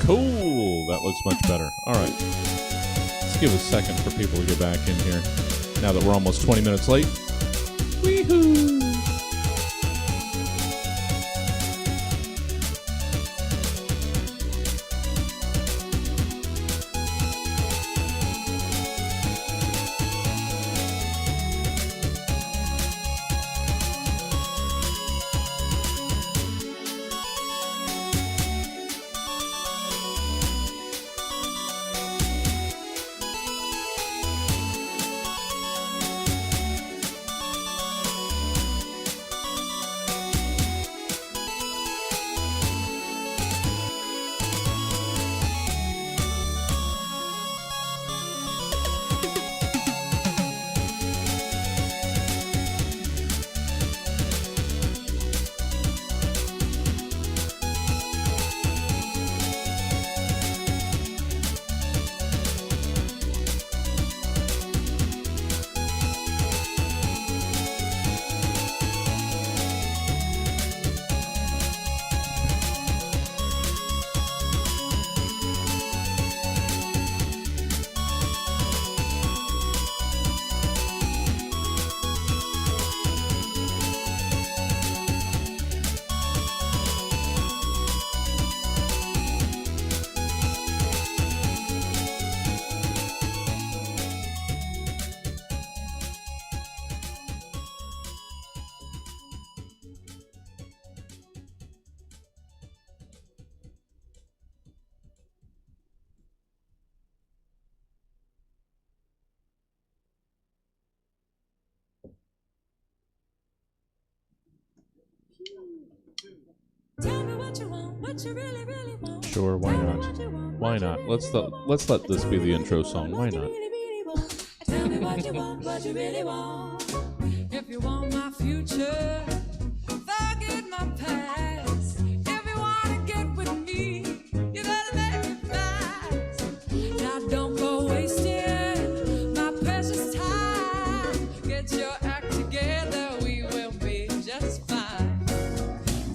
Cool. That looks much better. All right. Let's give a second for people to get back in here. Now that we're almost 20 minutes late. Wee-hoo. Tell me what you want, what you really, really want. Sure, why not? Why not? Let's let this be the intro song. Why not? Tell me what you want, what you really want. If you want my future, forget my past. If you wanna get with me, you better make it fast. Now don't go wasting my precious time. Get your act together, we will be just fine.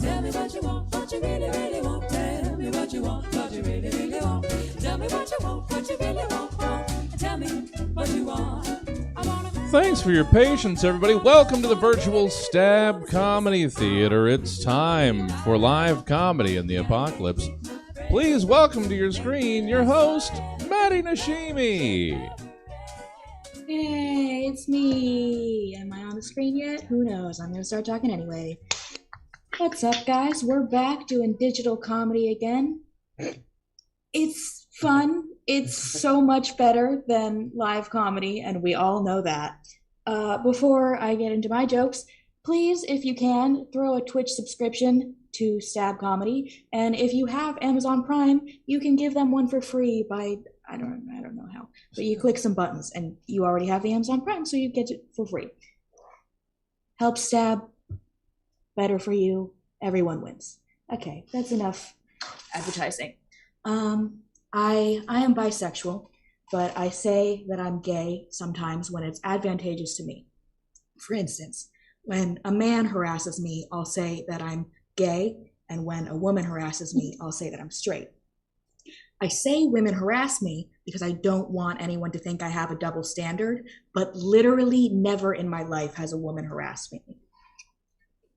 Tell me what you want, what you really, really want. Tell me what you want, what you really, really want. Tell me what you want, what you really want. Tell me what you want. I wanna. Thanks for your patience, everybody. Welcome to the virtual Stab Comedy Theater. It's time for live comedy in the apocalypse. Please welcome to your screen your host, Maddie Nashimi. Hey, it's me. Am I on the screen yet? Who knows? I'm going to start talking anyway. What's up, guys? We're back doing digital comedy again. It's fun. It's so much better than live comedy, and we all know that. Before I get into my jokes, please, if you can, throw a Twitch subscription to Stab Comedy, and if you have Amazon Prime, you can give them one for free by I don't know how, but you click some buttons, and you already have the Amazon Prime, so you get it for free. Help Stab. Better for you. Everyone wins. Okay, that's enough advertising. I am bisexual, but I say that I'm gay sometimes when it's advantageous to me. For instance, when a man harasses me, I'll say that I'm gay, and when a woman harasses me, I'll say that I'm straight. I say women harass me because I don't want anyone to think I have a double standard, but literally never in my life has a woman harassed me.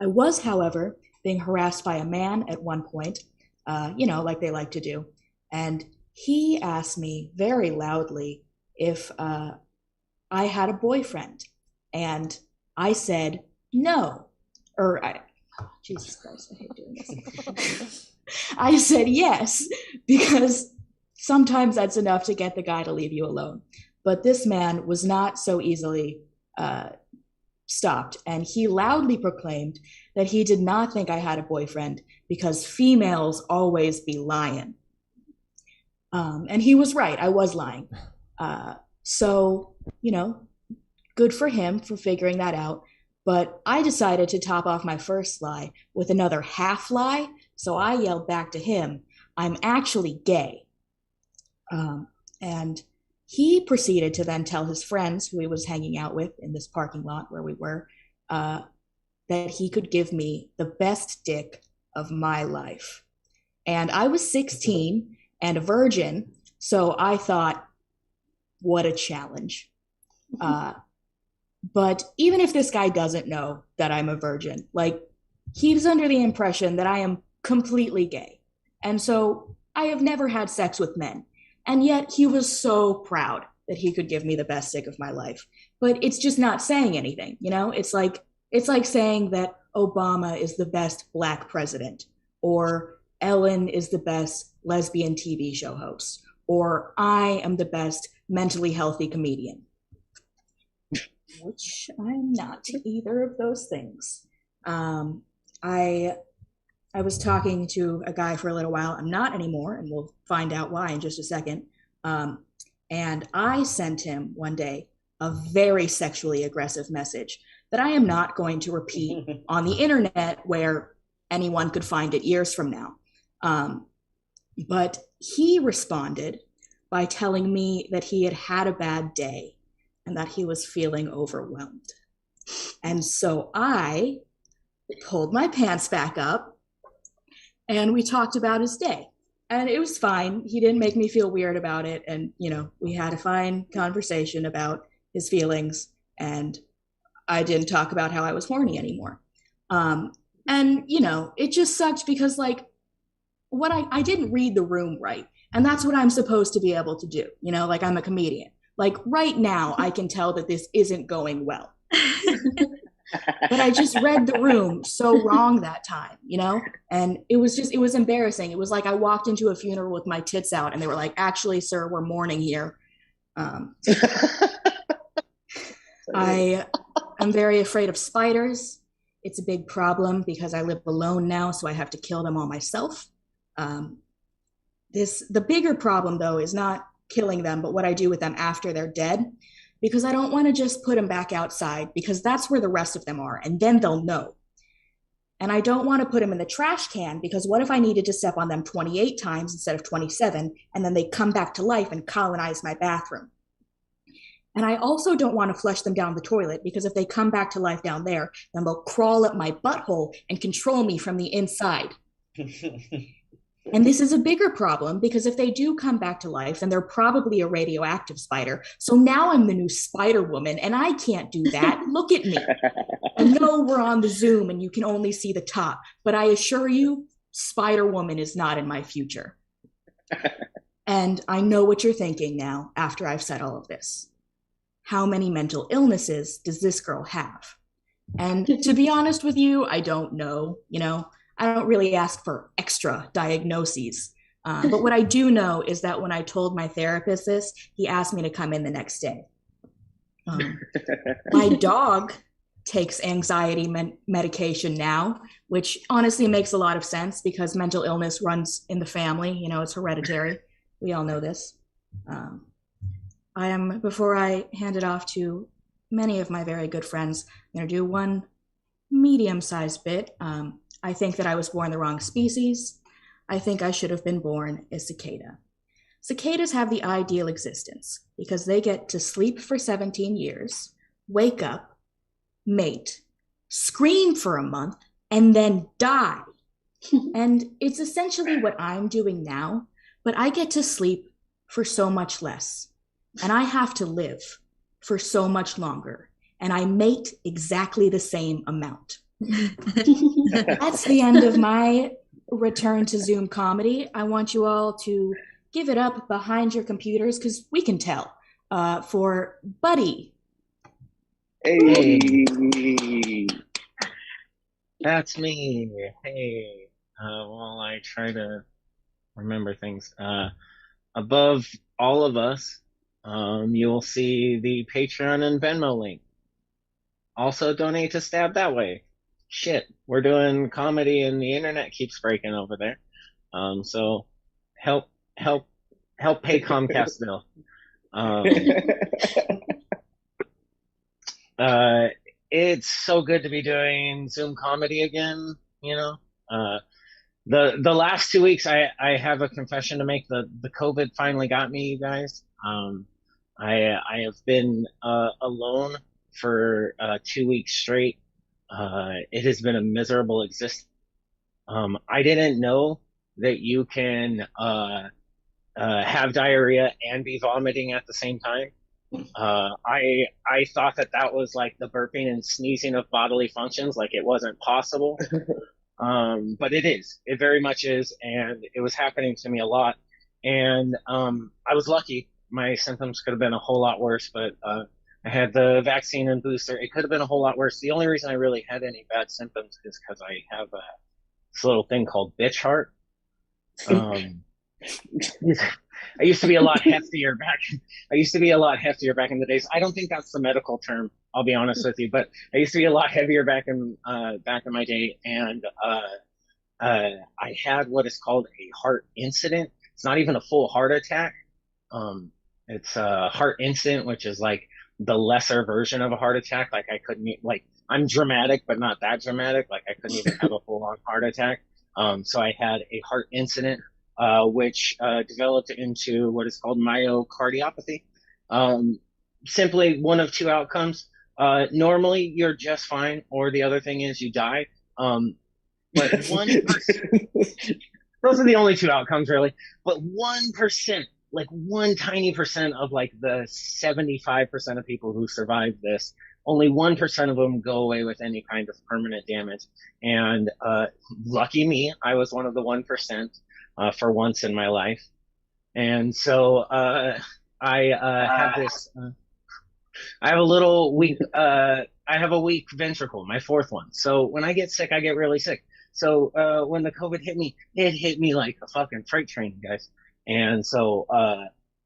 I was, however, being harassed by a man at one point, like they like to do, and he asked me very loudly if I had a boyfriend, and I said no, Jesus Christ, I hate doing this. I said yes, because sometimes that's enough to get the guy to leave you alone. But this man was not so easily stopped, and he loudly proclaimed that he did not think I had a boyfriend because females always be lying. And he was right, I was lying. So, good for him for figuring that out. But I decided to top off my first lie with another half lie. So I yelled back to him, I'm actually gay. And he proceeded to then tell his friends who he was hanging out with in this parking lot where we were, that he could give me the best dick of my life. And I was 16, and a virgin. So I thought, what a challenge. But even if this guy doesn't know that I'm a virgin, like, he's under the impression that I am completely gay. And so I have never had sex with men. And yet he was so proud that he could give me the best dick of my life. But it's just not saying anything, you know? It's like saying that Obama is the best black president, or Ellen is the best lesbian TV show host, or I am the best mentally healthy comedian, which I'm not either of those things. I I was talking to a guy for a little while. I'm not anymore, and we'll find out why in just a second. And I sent him one day a very sexually aggressive message that I am not going to repeat on the internet where anyone could find it years from now. But he responded by telling me that he had had a bad day and that he was feeling overwhelmed. And so I pulled my pants back up and we talked about his day. And it was fine. He didn't make me feel weird about it. And, you know, we had a fine conversation about his feelings. And I didn't talk about how I was horny anymore. And, you know, it just sucked because, like, I didn't read the room right. And that's what I'm supposed to be able to do. You know, like, I'm a comedian. Like, right now, I can tell that this isn't going well. But I just read the room so wrong that time, you know? And it was embarrassing. It was like I walked into a funeral with my tits out and they were like, actually, sir, we're mourning here. I am very afraid of spiders. It's a big problem because I live alone now, so I have to kill them all myself. The bigger problem, though, is not killing them, but what I do with them after they're dead. Because I don't want to just put them back outside because that's where the rest of them are, and then they'll know. And I don't want to put them in the trash can because what if I needed to step on them 28 times instead of 27, and then they come back to life and colonize my bathroom? And I also don't want to flush them down the toilet because if they come back to life down there, then they'll crawl up my butthole and control me from the inside. And this is a bigger problem because if they do come back to life, then they're probably a radioactive spider. So now I'm the new Spider Woman, and I can't do that. Look at me. I know we're on the Zoom and you can only see the top, but I assure you, Spider Woman is not in my future. And I know what you're thinking now after I've said all of this. How many mental illnesses does this girl have? And to be honest with you, I don't know, you know. I don't really ask for extra diagnoses. But what I do know is that when I told my therapist this, he asked me to come in the next day. My dog takes anxiety medication now, which honestly makes a lot of sense because mental illness runs in the family. You know, it's hereditary. We all know this. Before I hand it off to many of my very good friends, I'm going to do one medium-sized bit. I think that I was born the wrong species. I think I should have been born a cicada. Cicadas have the ideal existence because they get to sleep for 17 years, wake up, mate, scream for a month, and then die. And it's essentially what I'm doing now, but I get to sleep for so much less. And I have to live for so much longer. And I mate exactly the same amount. That's the end of my return to Zoom comedy. I want you all to give it up behind your computers because we can tell for Buddy. Hey, that's me. Hey, while I try to remember things, above all of us, you will see the Patreon and Venmo link. Also donate to Stab that way. Shit, we're doing comedy and the internet keeps breaking over there. So help pay Comcast bill. It's so good to be doing Zoom comedy again, you know. The last 2 weeks I have a confession to make. The COVID finally got me, you guys. I have been alone for 2 weeks straight. It has been a miserable existence. I didn't know that you can have diarrhea and be vomiting at the same time. I thought that was like the burping and sneezing of bodily functions, like it wasn't possible. But it is. It very much is, and it was happening to me a lot. And I was lucky. My symptoms could have been a whole lot worse, but I had the vaccine and booster. It could have been a whole lot worse. The only reason I really had any bad symptoms is because I have this little thing called bitch heart. I used to be a lot heftier back. I used to be a lot heftier back in the days. I don't think that's the medical term. I'll be honest with you, but I used to be a lot heavier back in my day, and I had what is called a heart incident. It's not even a full heart attack. It's a heart incident, which is like the lesser version of a heart attack. Like I couldn't like I'm dramatic, but not that dramatic. Like I couldn't even have a full on heart attack. So I had a heart incident, which developed into what is called myocardiopathy. Simply one of two outcomes. Normally you're just fine, or the other thing is you die. But 1%, those are the only two outcomes really. But 1%, like one tiny percent of like the 75% of people who survive this, only 1% of them go away with any kind of permanent damage. And lucky me, I was one of the 1%. For once in my life. And so I have this, I have a little weak, I have a weak ventricle, my fourth one. So when I get sick, I get really sick. So when the COVID hit me, it hit me like a fucking freight train, guys. And so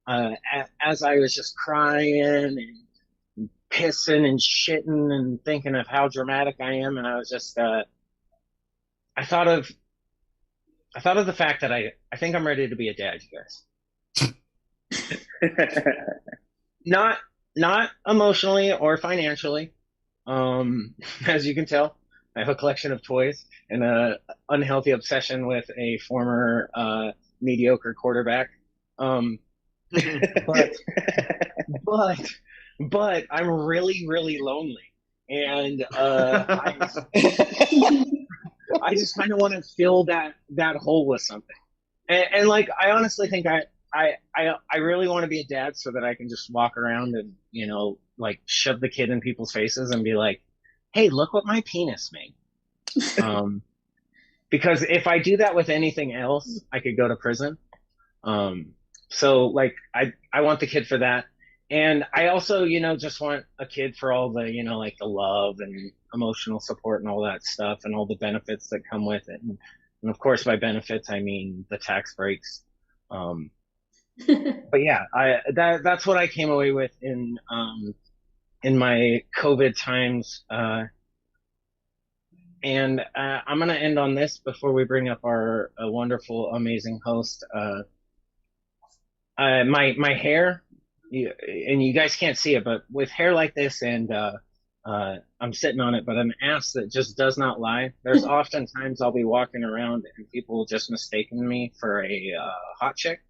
as I was just crying and pissing and shitting and thinking of how dramatic I am, and I was just, I thought of the fact that I think I'm ready to be a dad, you guys. Not emotionally or financially. As you can tell, I have a collection of toys and a unhealthy obsession with a former mediocre quarterback. But I'm really, really lonely. And I just kind of want to fill that hole with something, and like I honestly think I really want to be a dad so that I can just walk around and like shove the kid in people's faces and be like, hey, look what my penis made. Because if I do that with anything else, I could go to prison. So like I want the kid for that. And I also, just want a kid for all the, like the love and emotional support and all that stuff and all the benefits that come with it. And of course, by benefits, I mean the tax breaks. But yeah, that's what I came away with in my COVID times. And I'm going to end on this before we bring up our wonderful, amazing host. My hair, and you guys can't see it, but with hair like this and I'm sitting on it, but an ass that just does not lie. There's often times I'll be walking around and people just mistaken me for a hot chick.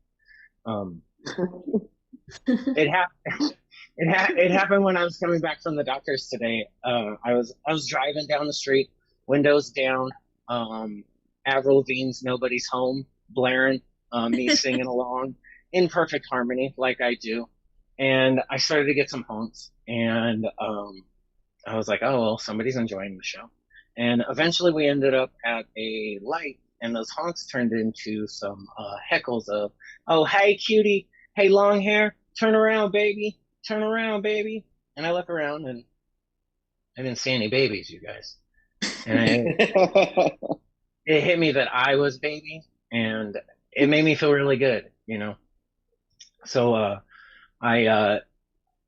It happened when I was coming back from the doctor's today. I was driving down the street, windows down, Avril Lavigne's "Nobody's Home" blaring, me singing along in perfect harmony like I do. And I started to get some honks, and I was like, oh, well, somebody's enjoying the show. And eventually we ended up at a light, and those honks turned into some heckles of, oh, hey, cutie, hey, long hair, turn around, baby, turn around, baby. And I look around, and I didn't see any babies, you guys. And it hit me that I was baby, and it made me feel really good, So I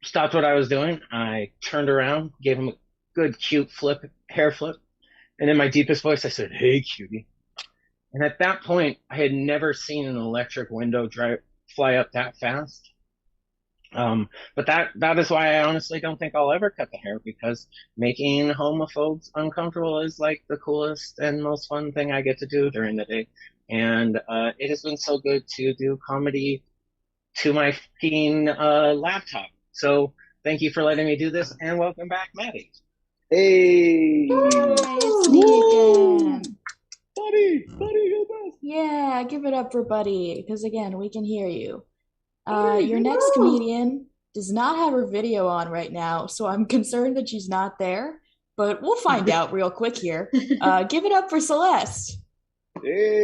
stopped what I was doing. I turned around, gave him a good, cute hair flip. And in my deepest voice, I said, hey, cutie. And at that point, I had never seen an electric window fly up that fast. But that is why I honestly don't think I'll ever cut the hair, because making homophobes uncomfortable is like the coolest and most fun thing I get to do during the day. And it has been so good to do comedy to my fucking laptop. So thank you for letting me do this, and welcome back, Maddie. Hey! It's me again. Buddy, you're the best. Yeah, give it up for Buddy, because again, we can hear you. Your next comedian does not have her video on right now, so I'm concerned that she's not there, but we'll find out real quick here. Give it up for Celeste. Hey.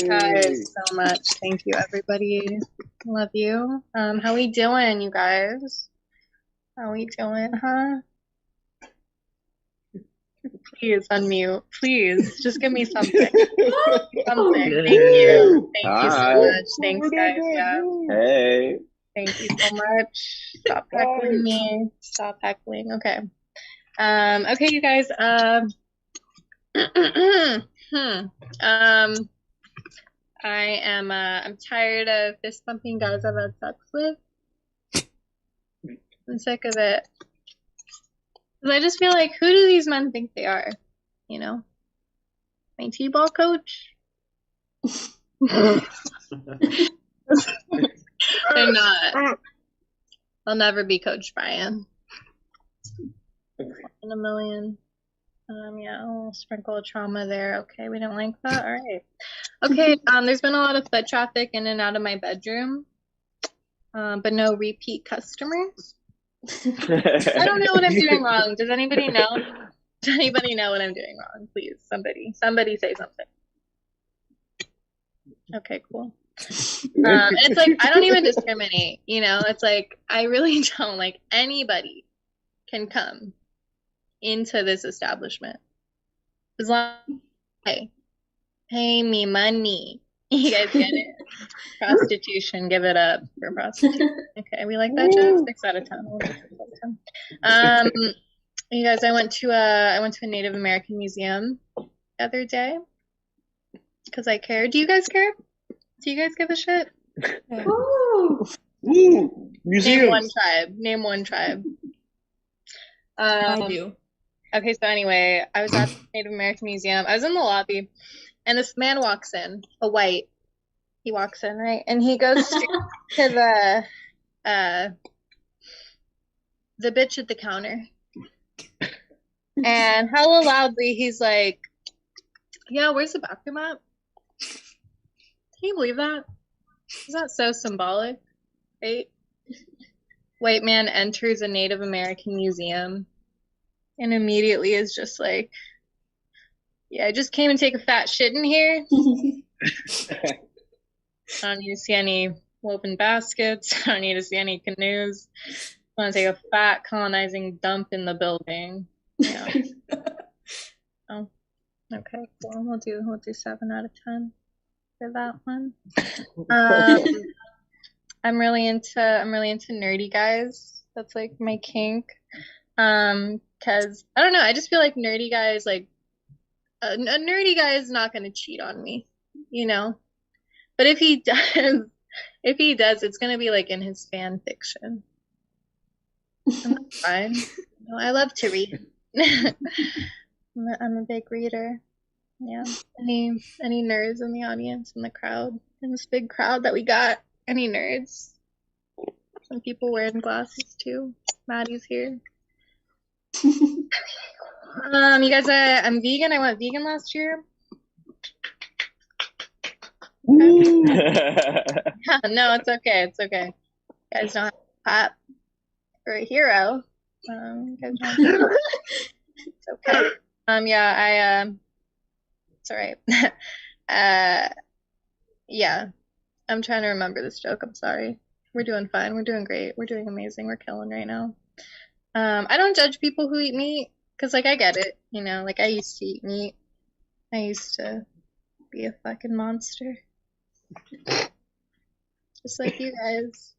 Guys, so much. Thank you, everybody. Love you. How we doing, you guys? How we doing, huh? Please unmute. Please, just give me something. Something. Thank you. Thank you so Hi. much. Thanks, guys. Yeah. Hey. Thank you so much. Stop heckling me. Stop heckling. Okay. Okay, you guys. I'm tired of fist bumping guys I've had sex with. I'm sick of it. 'Cause I just feel like, who do these men think they are? You know? My T-ball coach? They're not. I'll never be Coach Brian. In a million. Yeah, a little sprinkle of trauma there. Okay, we don't like that. All right. Okay, there's been a lot of foot traffic in and out of my bedroom, but no repeat customers. I don't know what I'm doing wrong. Does anybody know? Does anybody know what I'm doing wrong? Please, somebody say something. Okay, cool. It's like, I don't even discriminate, you know? It's like, I really don't. Like, anybody can come into this establishment. As long as pay me money. You guys get it? Prostitution, give it up for prostitution. Okay, we like that joke? 6 out of 10. We'll do 6 out of 10. You guys, I went to a Native American museum the other day because I care. Do you guys care? Do you guys give a shit? Woo. Name Museums. one tribe. Name one tribe. I do. Okay, so anyway, I was at the Native American Museum. I was in the lobby, and this man walks in, a white. He walks in, right? And he goes straight to the bitch at the counter. And hella loudly, he's like, yeah, where's the bathroom at? Can you believe that? Is that so symbolic? Right? White man enters a Native American museum and immediately is just like, yeah, I just came and take a fat shit in here. I don't need to see any woven baskets. I don't need to see any canoes. I want to take a fat colonizing dump in the building. Yeah. Oh, okay, cool. We'll do 7 out of 10 for that one. I'm really into nerdy guys. That's like my kink. 'Cause I don't know, I just feel like nerdy guys, like a nerdy guy is not gonna cheat on me, you know? But if he does, it's gonna be like in his fan fiction. And that's fine. You know, I love to read. I'm a big reader. Yeah. Any nerds in the audience, in the crowd, in this big crowd that we got? Any nerds? Some people wearing glasses too. Maddie's here. You guys, I'm vegan. I went vegan last year. No, it's okay. It's okay. You guys don't have to clap for a hero. You guys don't it's okay. Yeah, it's all right. Yeah, I'm trying to remember this joke. I'm sorry. We're doing fine. We're doing great. We're doing amazing. We're killing right now. I don't judge people who eat meat because, like, I get it. You know, like, I used to eat meat. I used to be a fucking monster. Just like you guys.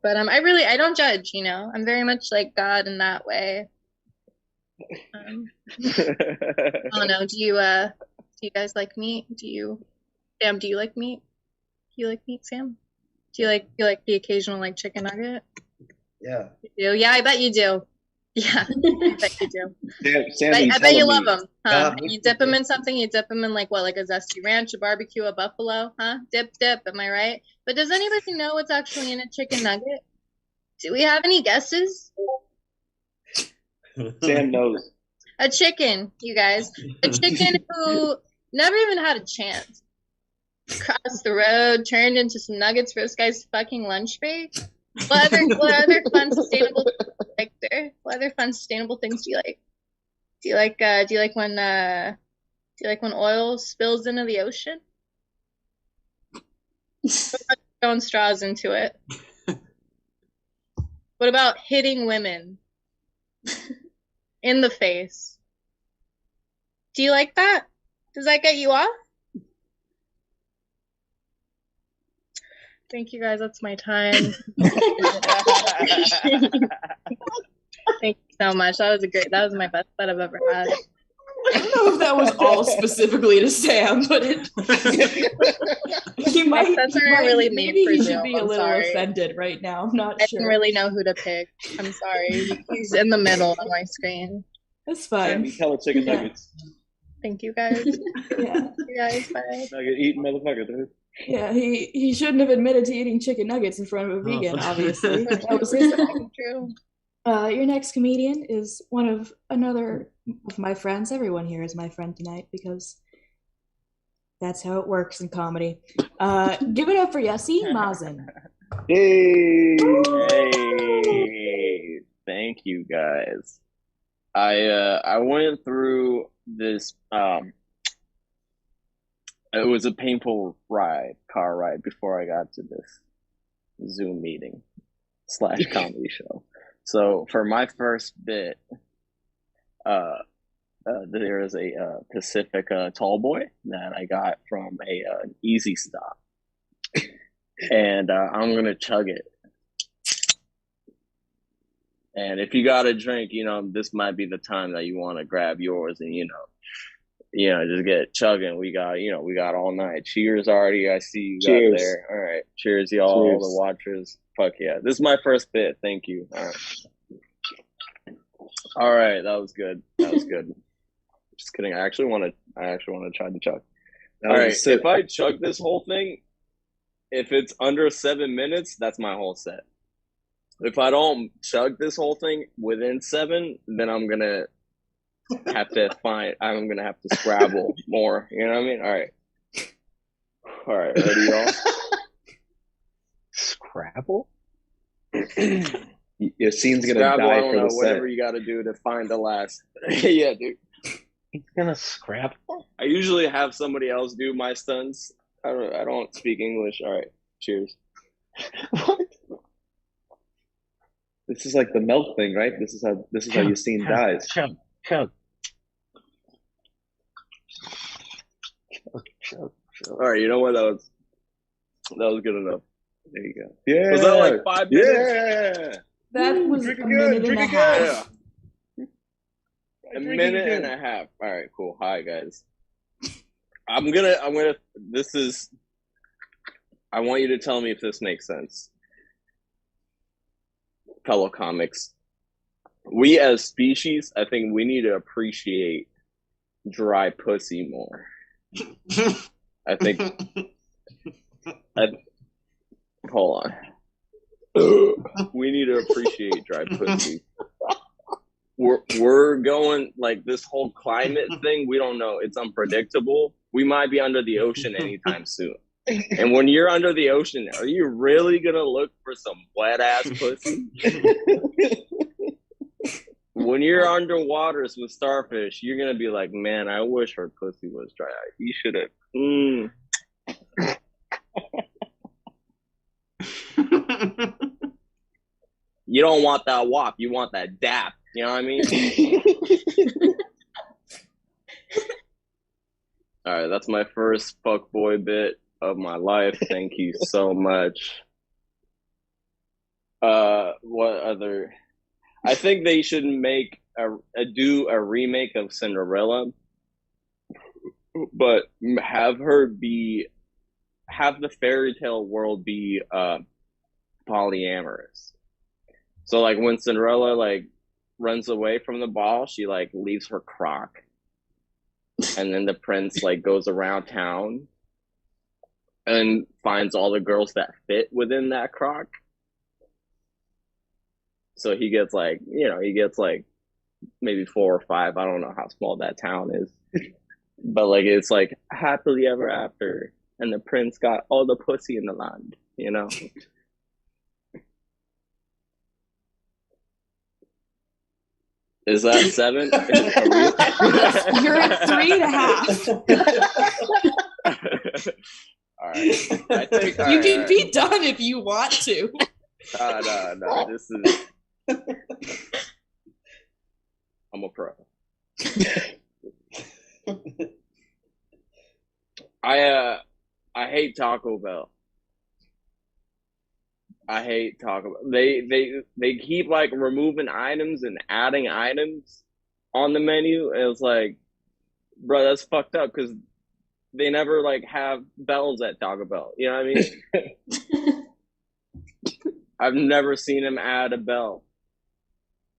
But I don't judge, you know. I'm very much like God in that way. I don't know. Do you guys like meat? Sam, do you like meat? Do you like meat, Sam? Do you like the occasional like chicken nugget? Yeah. You do? Yeah, I bet you do. Yeah, I bet you do. Sam I bet you love them, huh? Yeah. You dip them in something. You dip them in like what, like a zesty ranch, a barbecue, a buffalo, huh? Dip. Am I right? But does anybody know what's actually in a chicken nugget? Do we have any guesses? Sam knows. A chicken, you guys. A chicken who never even had a chance. Crossed the road, turned into some nuggets for this guy's fucking lunch break. What other fun sustainable things do you like there? What other fun sustainable things do you like? Do you like when oil spills into the ocean? What about throwing straws into it? What about hitting women in the face? Do you like that? Does that get you off? Thank you guys. That's my time. Thank you so much. That was my best bet I've ever had. I don't know if that was all specifically to Sam, but he might really maybe made for he should Zoom. be a I'm little sorry. offended right now. I'm not I sure. didn't really know who to pick. I'm sorry. He's in the middle on my screen. That's Sam, fine. you tell chicken Yeah. nuggets. Thank you guys. Yeah, You guys, bye. Nugget eating motherfucker, dude. yeah. He shouldn't have admitted to eating chicken nuggets in front of a vegan. Obviously, that was his thing. True. Your next comedian is another of my friends. Everyone here is my friend tonight because that's how it works in comedy. Give it up for Yassi Mazen. Hey. Hey, thank you guys. I went through this it was a painful car ride before I got to this Zoom meeting / comedy show. So for my first bit, there is a Pacific tall boy that I got from an Easy Stop, and I'm gonna chug it. And if you got a drink, this might be the time that you want to grab yours and just get chugging. We got all night. Cheers, already. I see you Cheers. got there. All right, cheers, y'all, all Cheers. the watchers. Fuck yeah, this is my first bit. Thank you. All right, that was good. Just kidding. I actually want to try to chug. That All was a right, sip. if I chug this whole thing, if it's under 7 minutes, that's my whole set. If I don't chug this whole thing within 7, then I'm gonna have to scrabble more. You know what I mean? All right, ready, y'all? Scrabble? Your scene's gonna Scrabble, I die don't for know, the whatever set. you got to do to find the last. Yeah, dude. He's gonna scrabble? I usually have somebody else do my stunts. I don't speak English. All right, cheers. What? This is like the milk thing, right? This is how your scene dies. Chug. All right, you know what? That was good enough. There you go. Yeah. Was that like 5 minutes? Yeah. That Woo, was drink a again, minute and drink a again. half. Yeah. A Drink minute again. and a half. All right, cool. Hi, guys. I want you to tell me if this makes sense. Fellow comics, we as species, I think we need to appreciate dry pussy more. I think, hold on. We need to appreciate dry pussy. We're going like this whole climate thing. We don't know. It's unpredictable. We might be under the ocean anytime soon. And when you're under the ocean, are you really gonna look for some wet ass pussy? When you're underwaters with starfish, you're gonna be like, man, I wish her pussy was dry. You should have. You don't want that wop. You want that dap. You know what I mean? All right, that's my first fuckboy bit of my life. Thank you so much. What other? I think they should make do a remake of Cinderella, but have the fairy tale world be polyamorous. So like when Cinderella like runs away from the ball, she like leaves her crock, and then the prince like goes around town and finds all the girls that fit within that crock. So he gets like maybe 4 or 5. I don't know how small that town is, but like it's like happily ever after, and the prince got all the pussy in the land. You know. Is that 7? You're at 3.5. All right. I think You can be done if you want to. No. This is. I'm a pro. I hate Taco Bell. I hate Taco Bell. They keep like removing items and adding items on the menu. And it's like, bro, that's fucked up because they never like have bells at Taco Bell. You know what I mean? I've never seen them add a bell.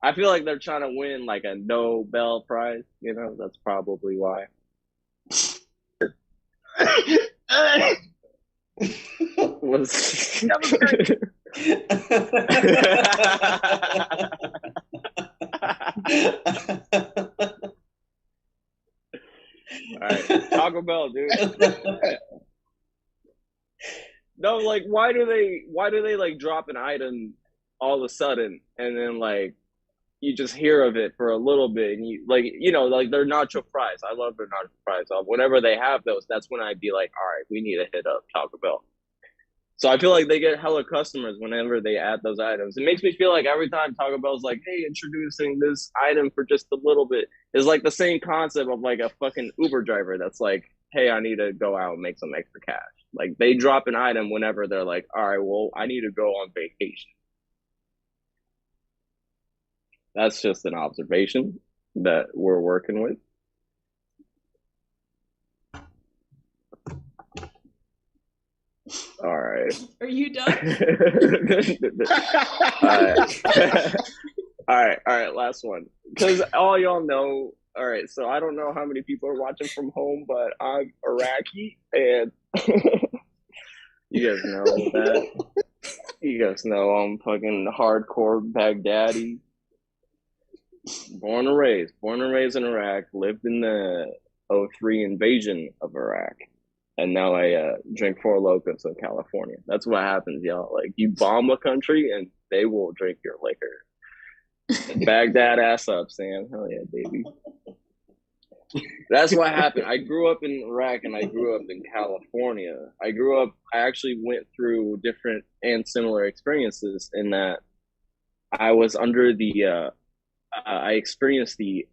I feel like they're trying to win like a no bell prize. You know, that's probably why. All right, Taco Bell, dude. No, like why do they like drop an item all of a sudden and then like you just hear of it for a little bit and you like like their nacho fries. I love their nacho fries. Whenever they have those, that's when I'd be like, all right, we need to hit up Taco Bell. So I feel like they get hella customers whenever they add those items. It makes me feel like every time Taco Bell's like, hey, introducing this item for just a little bit, is like the same concept of like a fucking Uber driver that's like, hey, I need to go out and make some extra cash. Like they drop an item whenever they're like, all right, well, I need to go on vacation. That's just an observation that we're working with. All right. Are you done? All right, last one. Because all y'all know, all right, so I don't know how many people are watching from home, but I'm Iraqi, and you guys know that. You guys know I'm fucking hardcore Baghdadi. Born and raised in Iraq, lived in the 2003 invasion of Iraq. And now I drink Four Locos in California. That's what happens, y'all. Like, you bomb a country, and they will drink your liquor. Bag that ass up, Sam. Hell yeah, baby. That's what happened. I grew up in Iraq, and I grew up in California. I actually went through different and similar experiences in that I was under the, I experienced the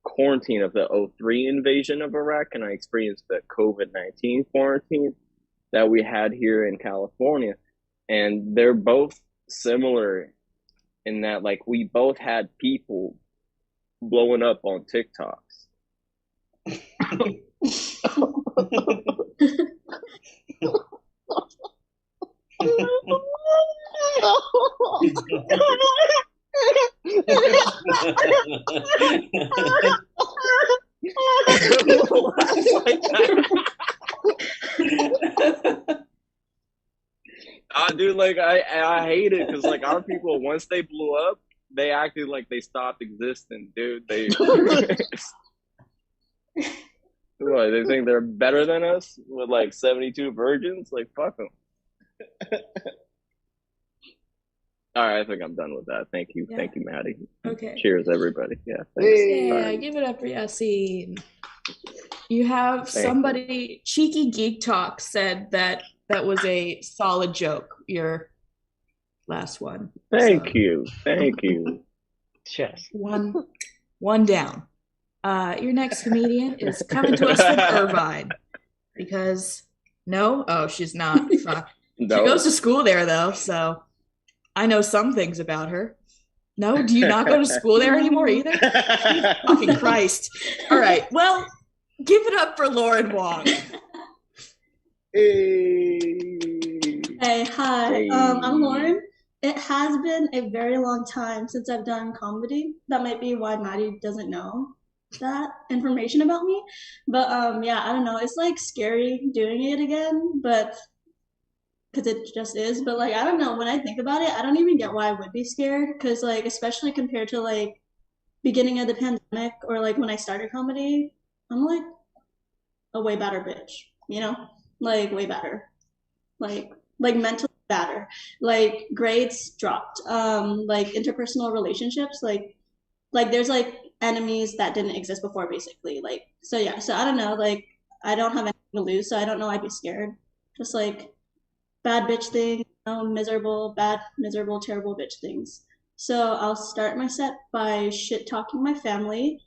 quarantine of the 2003 invasion of Iraq, and I experienced the COVID-19 quarantine that we had here in California. And they're both similar in that, like, we both had people blowing up on TikToks. Dude, like I hate it because like our people, once they blew up, they acted like they stopped existing, dude. They what, they think they're better than us with like 72 virgins? Like fuck them. All right, I think I'm done with that. Thank you, Maddie. Okay. Cheers, everybody. Yeah. Yeah, give it up for Yassine. You have somebody, Cheeky Geek Talk said that was a solid joke, your last one. Thank you. Yes. One down. Your next comedian is coming to us from Irvine. Because, no? Oh, she's not. Fuck. No. She goes to school there, though, so I know some things about her. No? Do you not go to school there anymore either? Fucking Christ. All right. Well, give it up for Lauren Wong. Hey, hi. Hey. I'm Lauren. It has been a very long time since I've done comedy. That might be why Maddie doesn't know that information about me. But yeah, I don't know. It's like scary doing it again, but because it just is. But like, I don't know. When I think about it, I don't even get why I would be scared. Because like, especially compared to like beginning of the pandemic or like when I started comedy, I'm like a way better bitch, you know? Like way better. Like mentally better. Like grades dropped. Like interpersonal relationships, like there's like enemies that didn't exist before basically. Like so yeah, so I don't know, like I don't have anything to lose, so I don't know I'd be scared. Just like bad bitch things, miserable, bad, miserable, terrible bitch things. So I'll start my set by shit talking my family.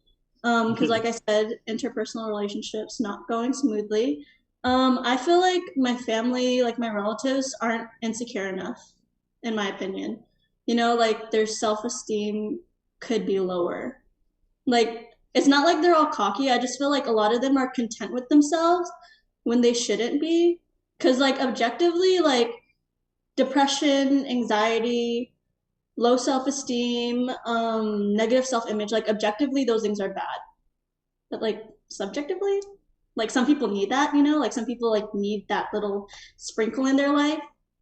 Because like I said, interpersonal relationships not going smoothly. I feel like my family, like my relatives, aren't insecure enough, in my opinion. You know, like their self-esteem could be lower. Like it's not like they're all cocky. I just feel like a lot of them are content with themselves when they shouldn't be. Because like objectively, like depression, anxiety, low self-esteem, negative self-image, like objectively those things are bad. But like subjectively, like some people need that, you know, like some people like need that little sprinkle in their life,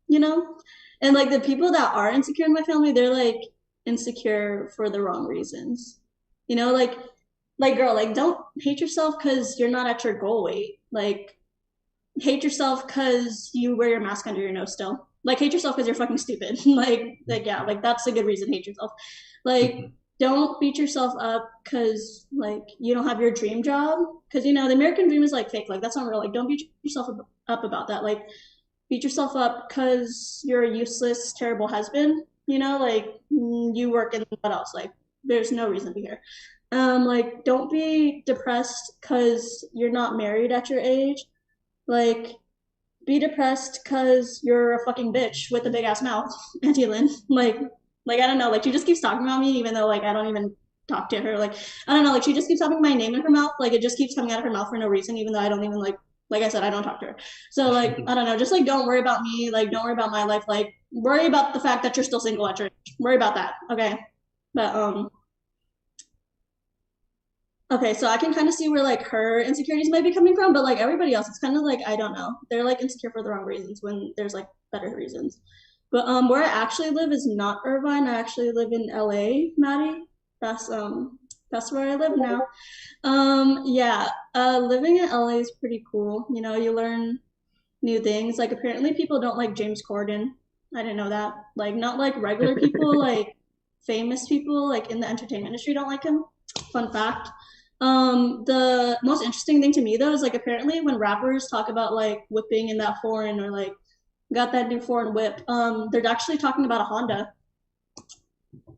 you know? And like the people that are insecure in my family, they're like insecure for the wrong reasons. You know, like girl, like don't hate yourself because you're not at your goal weight. Like hate yourself because you wear your mask under your nose still. Like hate yourself because you're fucking stupid. like yeah, like that's a good reason to hate yourself. Like don't beat yourself up because like you don't have your dream job. Because you know the American dream is like fake. Like that's not real. Like don't beat yourself up about that. Like beat yourself up because you're a useless, terrible husband. You know, like you work in what else? Like there's no reason to be here. Like don't be depressed because you're not married at your age. Like be depressed because you're a fucking bitch with a big ass mouth, Auntie Lynn. Like I don't know, like she just keeps talking about me even though like I don't even talk to her. Like I don't know, like she just keeps having my name in her mouth. Like it just keeps coming out of her mouth for no reason, even though I don't even like I said, I don't talk to her. So like I don't know, just like don't worry about me, like don't worry about my life, like worry about the fact that you're still single at your age. Worry about that, okay? But okay, so I can kind of see where like her insecurities might be coming from, but like everybody else, it's kind of like I don't know. They're like insecure for the wrong reasons when there's like better reasons. But where I actually live is not Irvine. I actually live in LA, Maddie. That's where I live now. Yeah, living in LA is pretty cool. You know, you learn new things. Like apparently people don't like James Corden. I didn't know that. Like not like regular people, like famous people like in the entertainment industry don't like him. Fun fact. The most interesting thing to me though is like apparently when rappers talk about like whipping in that foreign or like got that new foreign whip, they're actually talking about a Honda.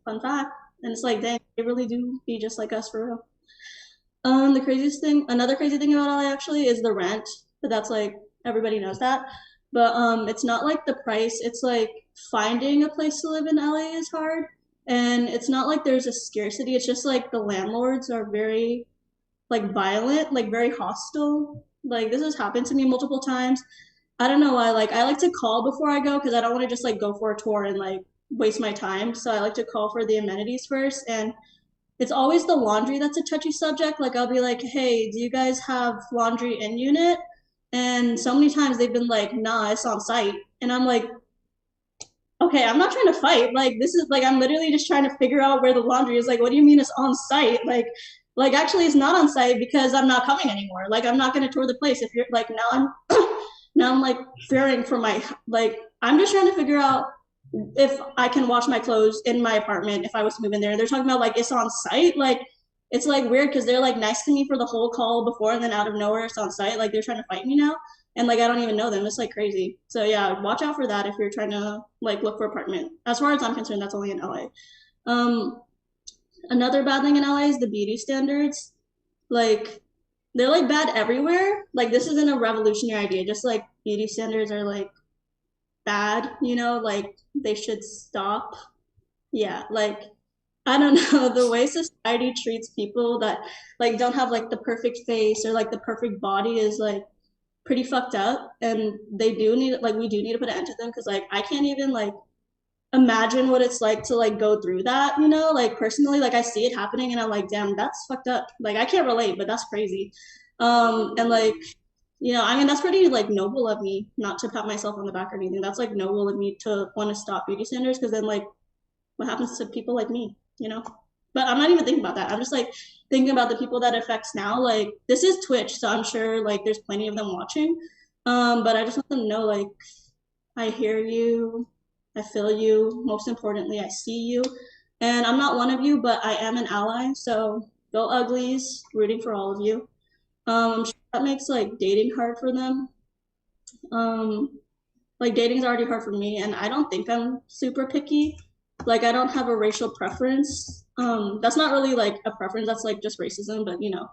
Fun fact. And it's like, dang, they really do be just like us for real. Another crazy thing about LA actually is the rent, but that's like everybody knows that. But it's not like the price, it's like finding a place to live in LA is hard. And it's not like there's a scarcity, it's just like the landlords are very like violent, like very hostile. Like this has happened to me multiple times. I don't know why. Like I like to call before I go because I don't want to just like go for a tour and like waste my time. So I like to call for the amenities first. And it's always the laundry that's a touchy subject. Like I'll be like, hey, do you guys have laundry in unit? And so many times they've been like, nah, it's on site. And I'm like, okay, I'm not trying to fight. Like this is like I'm literally just trying to figure out where the laundry is. Like, what do you mean it's on site? Like actually it's not on site because I'm not coming anymore. Like I'm not gonna tour the place if you're like now I'm like fearing for my like I'm just trying to figure out if I can wash my clothes in my apartment if I was to move in there. They're talking about like it's on site. Like it's like weird because they're like nice to me for the whole call before and then out of nowhere it's on site. Like they're trying to fight me now. And like I don't even know them. It's like crazy. So yeah, watch out for that if you're trying to like look for apartment. As far as I'm concerned, that's only in LA. Another bad thing in LA is the beauty standards. Like they're like bad everywhere. Like this isn't a revolutionary idea. Just like beauty standards are like bad, you know, like they should stop. Yeah, like I don't know, the way society treats people that like don't have like the perfect face or like the perfect body is like pretty fucked up, and they do need like we do need to put an end to them because like I can't even like imagine what it's like to like go through that, you know, like personally, like I see it happening and I'm like, damn, that's fucked up. Like I can't relate, but that's crazy. And like, you know, I mean, that's pretty like noble of me not to pat myself on the back or anything. That's like noble of me to want to stop beauty standards because then like what happens to people like me, you know? But I'm not even thinking about that. I'm just like thinking about the people that affects now. Like this is Twitch, so I'm sure like there's plenty of them watching. But I just want them to know like I hear you, I feel you. Most importantly, I see you. And I'm not one of you, but I am an ally. So go Uglies, rooting for all of you. I'm sure that makes like dating hard for them. Like dating's already hard for me, and I don't think I'm super picky. Like I don't have a racial preference. That's not really like a preference. That's like just racism, but you know.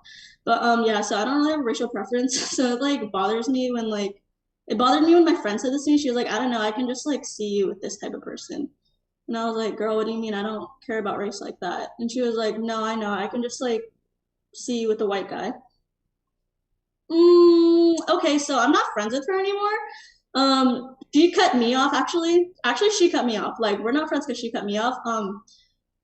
But yeah, so I don't really have a racial preference. So it like bothers me when like it bothered me when my friend said this to me. She was like, I don't know, I can just like see you with this type of person. And I was like, girl, what do you mean? I don't care about race like that. And she was like, no, I know. I can just like see you with the white guy. Okay, so I'm not friends with her anymore. She cut me off actually. Actually, she cut me off. Like we're not friends because she cut me off.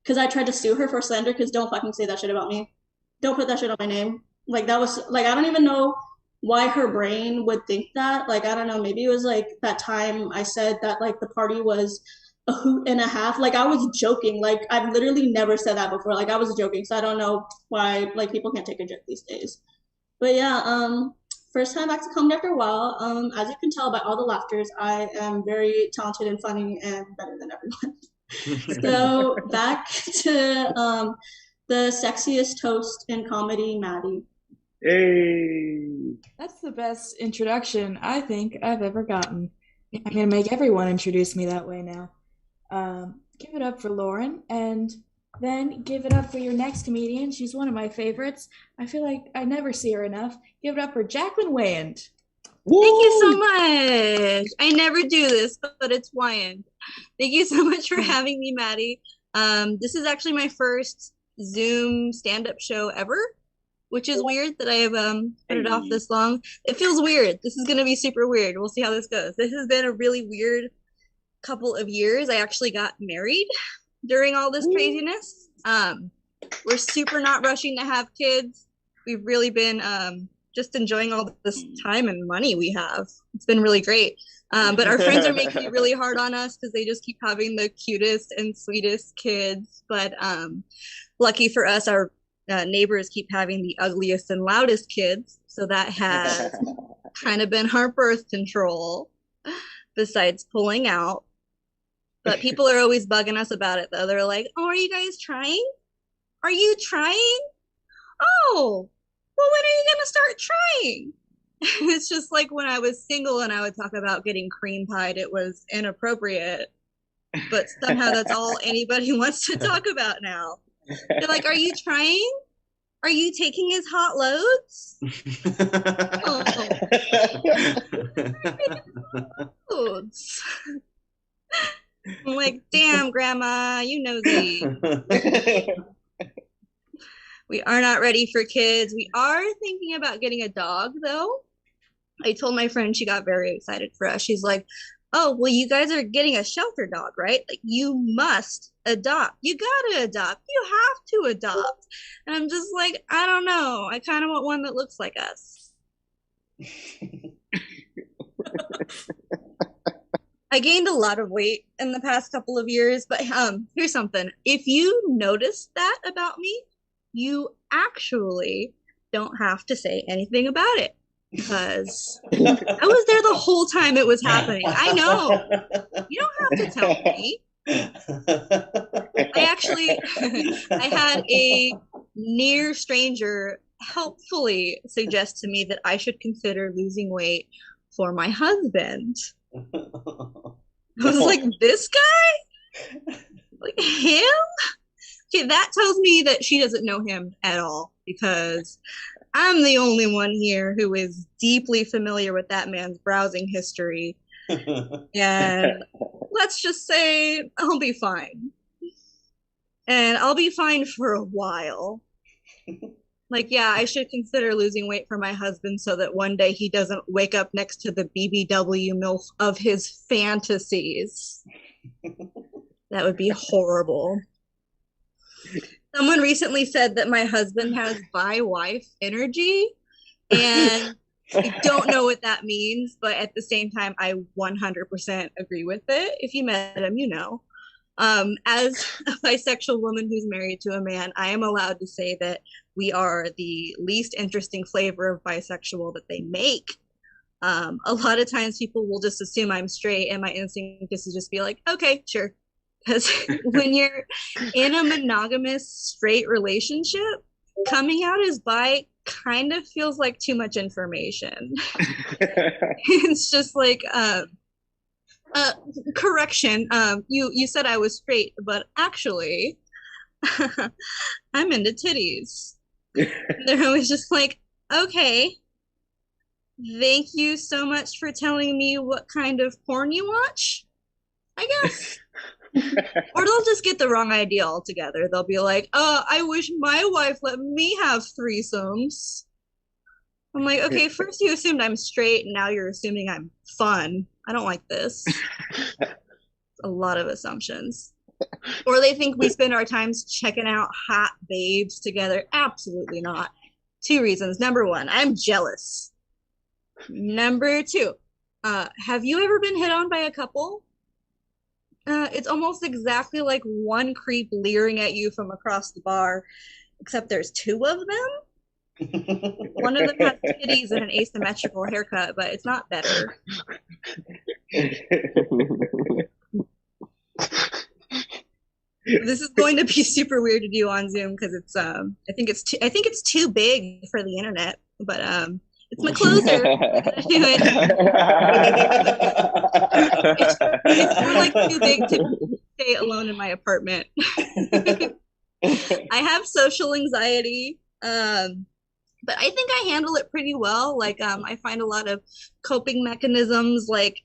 Because I tried to sue her for slander. Because don't fucking say that shit about me. Don't put that shit on my name. Like that was like I don't even know why her brain would think that. Like I don't know. Maybe it was like that time I said that like the party was a hoot and a half. Like I was joking. Like I've literally never said that before. Like I was joking. So I don't know why like people can't take a joke these days. But yeah, first time back to comedy after a while. As you can tell by all the laughters, I am very talented and funny and better than everyone. So back to the sexiest host in comedy, Maddie. Hey. That's the best introduction I think I've ever gotten. I'm gonna make everyone introduce me that way now. Give it up for Lauren, and then give it up for your next comedian. She's one of my favorites. I feel like I never see her enough. Give it up for Jacqueline Wayand. Thank you so much. I never do this, but it's Wayand. Thank you so much for having me, Maddie. This is actually my first Zoom stand-up show ever, which is weird that I have put it off this long. It feels weird. This is going to be super weird. We'll see how this goes. This has been a really weird couple of years. I actually got married during all this craziness. We're super not rushing to have kids. We've really been just enjoying all this time and money we have. It's been really great. But our friends are making it really hard on us because they just keep having the cutest and sweetest kids. But lucky for us, our neighbors keep having the ugliest and loudest kids. So that has kind of been our birth control besides pulling out. But people are always bugging us about it, though. They're like, oh, are you guys trying? Are you trying? Oh, well, when are you going to start trying? It's just like when I was single and I would talk about getting cream pied, it was inappropriate. But somehow that's all anybody wants to talk about now. They're like, are you trying? Are you taking his hot loads? Loads. I'm like, damn, Grandma, you nosy. We are not ready for kids. We are thinking about getting a dog, though. I told my friend, she got very excited for us. She's like, oh, well, you guys are getting a shelter dog, right? Like, you must adopt. You gotta adopt. You have to adopt. And I'm just like, I don't know. I kind of want one that looks like us. I gained a lot of weight in the past couple of years, but here's something. If you notice that about me, you actually don't have to say anything about it because I was there the whole time it was happening. I know. You don't have to tell me. I had a near stranger helpfully suggest to me that I should consider losing weight for my husband. I was like, this guy? Like him? Okay, that tells me that she doesn't know him at all because I'm the only one here who is deeply familiar with that man's browsing history. And let's just say I'll be fine. And I'll be fine for a while. Like, yeah, I should consider losing weight for my husband so that one day he doesn't wake up next to the BBW MILF of his fantasies. That would be horrible. Someone recently said that my husband has bi-wife energy, and I don't know what that means, but at the same time, I 100% agree with it. If you met him, you know. As a bisexual woman who's married to a man, I am allowed to say that we are the least interesting flavor of bisexual that they make. A lot of times people will just assume I'm straight, and my instinct is to just be like, okay, sure. Because when you're in a monogamous straight relationship, coming out as bi kind of feels like too much information. It's just like, correction, you said I was straight, but actually, I'm into titties. They're always just like, okay, thank you so much for telling me what kind of porn you watch, I guess. Or they'll just get the wrong idea altogether. They'll be like, I wish my wife let me have threesomes. I'm like, okay, first you assumed I'm straight, and now you're assuming I'm fun. I don't like this. A lot of assumptions. Or they think we spend our times checking out hot babes together. Absolutely not. 2 reasons. Number 1, I'm jealous. Number 2, have you ever been hit on by a couple? It's almost exactly like one creep leering at you from across the bar, except there's 2 of them. One of them has titties and an asymmetrical haircut, but it's not better. This is going to be super weird to do on Zoom because it's I think it's too big for the internet, but it's my closer. It's more like too big to stay alone in my apartment. I have social anxiety, but I think I handle it pretty well. Like, I find a lot of coping mechanisms, like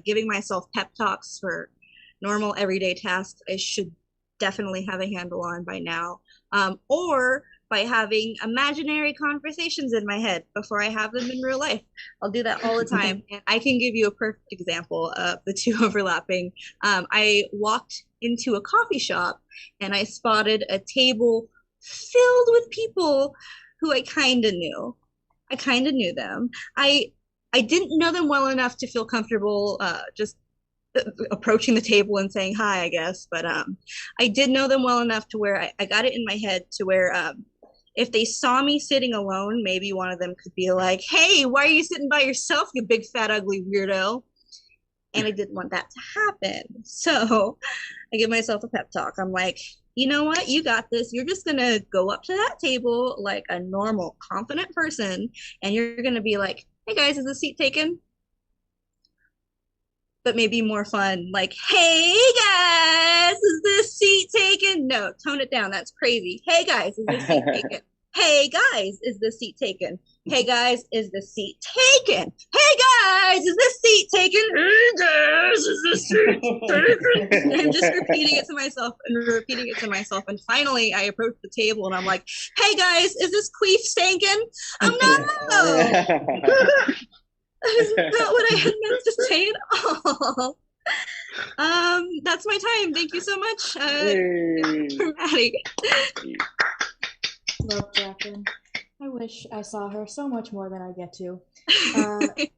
giving myself pep talks for normal everyday tasks I should definitely have a handle on by now, or by having imaginary conversations in my head before I have them in real life. I'll do that all the time. And I can give you a perfect example of the 2 overlapping. I walked into a coffee shop and I spotted a table filled with people who I kind of knew. I kind of knew them. I didn't know them well enough to feel comfortable just approaching the table and saying hi, I guess. But I did know them well enough to where I got it in my head to where if they saw me sitting alone, maybe one of them could be like, hey, why are you sitting by yourself, you big, fat, ugly weirdo? And I didn't want that to happen. So I give myself a pep talk. I'm like, you know what? You got this. You're just going to go up to that table like a normal, confident person. And you're going to be like, hey, guys, is the seat taken? But maybe more fun, like, hey, guys, is this seat taken? No, tone it down. That's crazy. Hey, guys, is this seat taken? Hey, guys, is this seat taken? Hey, guys, is this seat taken? Hey, guys, is this seat taken? Hey, guys, is this seat taken? And I'm just repeating it to myself and repeating it to myself. And finally, I approach the table and I'm like, hey, guys, is this queef stankin'? Oh, no! That is not what I had meant to say at all. That's my time. Thank you so much for Maddie. Love Jacqueline. I wish I saw her so much more than I get to.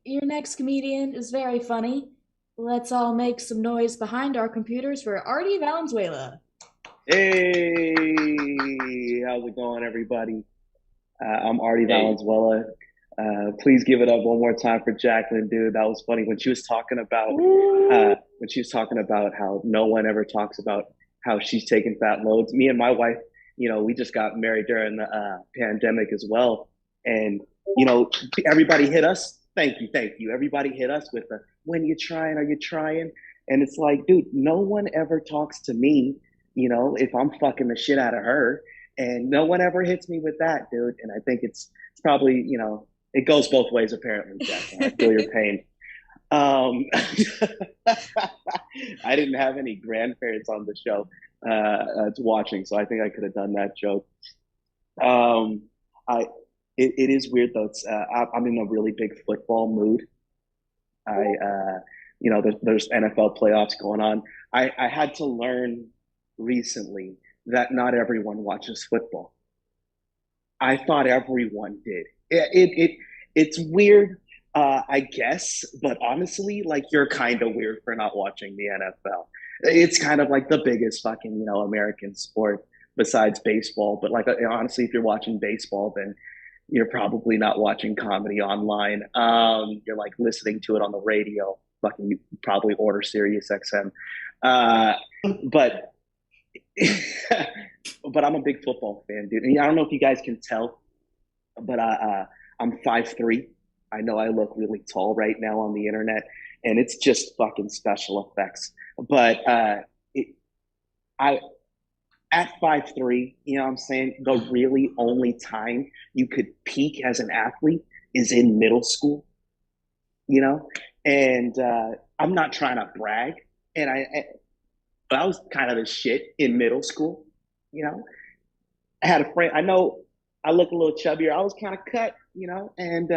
Your next comedian is very funny. Let's all make some noise behind our computers for Artie Valenzuela. Hey, how's it going, everybody? I'm Artie Valenzuela. Please give it up one more time for Jacqueline, dude. That was funny when she was talking about how no one ever talks about how she's taking fat loads. Me and my wife, we just got married during the pandemic as well, and everybody hit us. Thank you. Everybody hit us with the when you trying, are you trying? And it's like, dude, no one ever talks to me, if I'm fucking the shit out of her, and no one ever hits me with that, dude. And I think it's probably it goes both ways, apparently, Jack. I feel your pain. I didn't have any grandparents on the show watching, so I think I could have done that joke. It is weird though. I'm in a really big football mood. There's NFL playoffs going on. I had to learn recently that not everyone watches football. I thought everyone did. It's weird, I guess, but honestly, like, you're kind of weird for not watching the NFL. It's kind of like the biggest fucking, American sport besides baseball. But like honestly, if you're watching baseball, then you're probably not watching comedy online. You're like listening to it on the radio. Fucking you probably order Sirius XM. But but I'm a big football fan, dude. And I don't know if you guys can tell, but I'm 5'3". I know I look really tall right now on the internet, and it's just fucking special effects. But I at 5'3", you know what I'm saying? The really only time you could peak as an athlete is in middle school, you know? And I'm not trying to brag, but I was kind of the shit in middle school, you know? I had a friend, I know I look a little chubbier. I was kind of cut, you know? And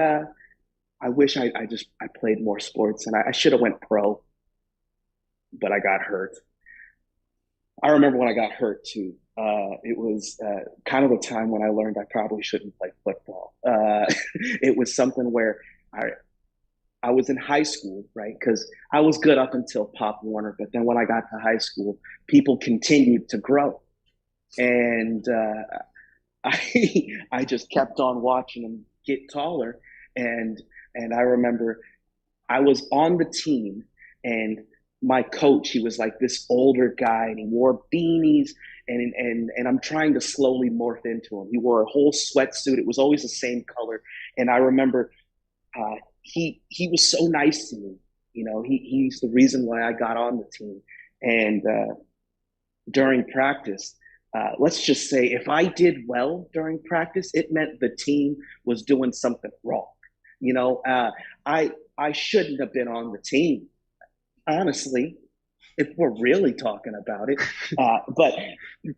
I wish I played more sports, and I should have went pro, but I got hurt. I remember when I got hurt too. It was kind of a time when I learned I probably shouldn't play football. It was something where I was in high school, right? Because I was good up until Pop Warner, but then when I got to high school, people continued to grow, and I just kept on watching them get taller, and I remember I was on the team, and my coach, he was like this older guy, and he wore beanies, and I'm trying to slowly morph into him. He wore a whole sweatsuit. It was always the same color. And I remember he was so nice to me. You know, he's the reason why I got on the team. And during practice, let's just say if I did well during practice, it meant the team was doing something wrong. You know, I shouldn't have been on the team, honestly, if we're really talking about it.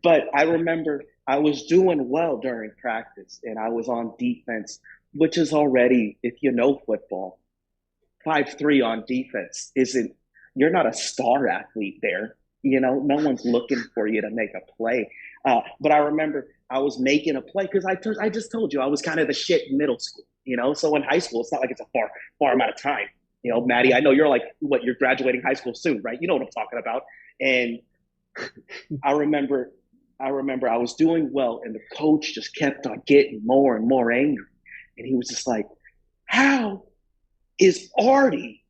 But I remember I was doing well during practice, and I was on defense, which is already, if you know football, 5'3" on defense you're not a star athlete there. You know, no one's looking for you to make a play. But I remember I was making a play because I just told you I was kind of the shit in middle school, you know? So in high school, it's not like it's a far amount of time. You know, Maddie, I know you're like, you're graduating high school soon, right? You know what I'm talking about. And I remember I was doing well, and the coach just kept on getting more and more angry. And he was just like, how is Artie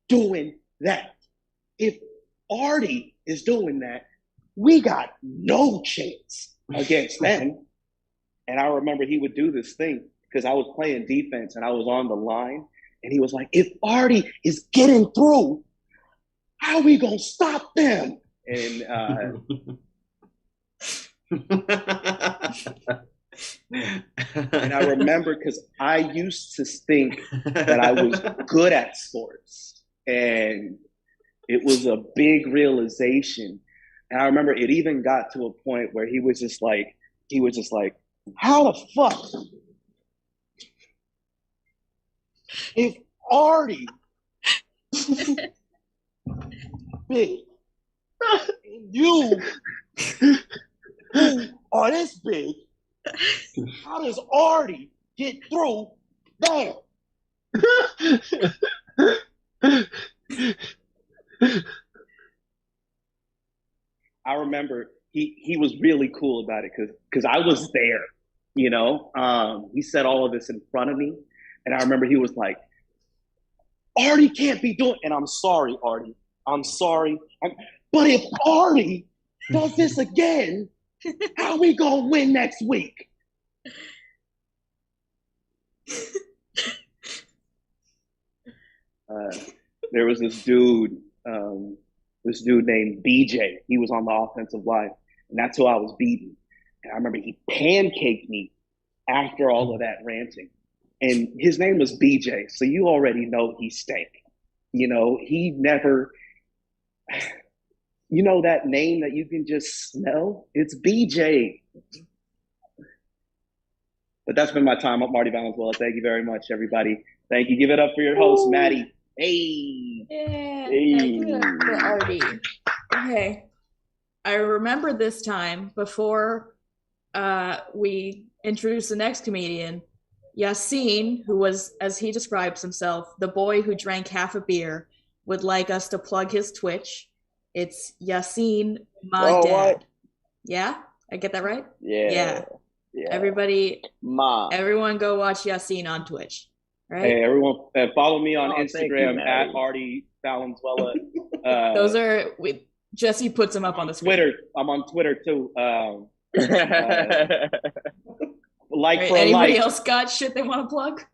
doing that? If Artie is doing that, we got no chance against them. And I remember he would do this thing because I was playing defense and I was on the line. And he was like, if Artie is getting through, how are we going to stop them? And and I remember because I used to think that I was good at sports. And it was a big realization. And I remember it even got to a point where he was just like, how the fuck? If Artie big and you are this big, how does Artie get through that? I remember he was really cool about it because I was there, you know. He said all of this in front of me. And I remember he was like, Artie can't be doing, and I'm sorry, Artie. I'm sorry. But if Artie does this again, how we gonna win next week? There was this dude named BJ. He was on the offensive line, and that's who I was beating. And I remember he pancaked me after all of that ranting. And his name was BJ, so you already know he stank. You know, he never, you know that name that you can just smell? It's BJ. But that's been my time. I'm Marty Valenzuela. Thank you very much, everybody. Thank you. Give it up for your host, Maddie. Hey. Yeah, Hey. give it up for Artie. Okay. I remember this time before we introduced the next comedian, Yassine, who was, as he describes himself, the boy who drank half a beer, would like us to plug his Twitch. It's Yassine, my Oh, dad. what? Yeah, I get that right. Yeah. Everybody, Ma. everyone, go watch Yassine on Twitch. Right? Hey, everyone, follow me on Oh, thank you, Instagram at Maddie. Artie Valenzuela. Those are Jesse puts them up on the screen. Twitter. I'm on Twitter too. Like Right, for a anybody like. else got shit they want to plug?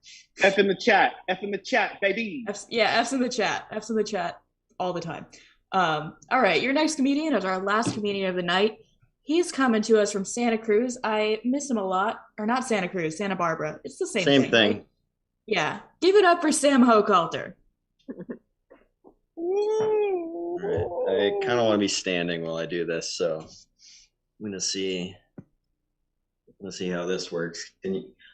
F in the chat. F in the chat, baby. F's in the chat. F's in the chat all the time. All right, your next comedian is our last comedian of the night. He's coming to us from Santa Cruz. I miss him a lot. Or not Santa Cruz, Santa Barbara. It's the same thing. Right? Yeah. Give it up for Sam Hochhalter. I kind of want to be standing while I do this, so I'm gonna see. Let's see how this works.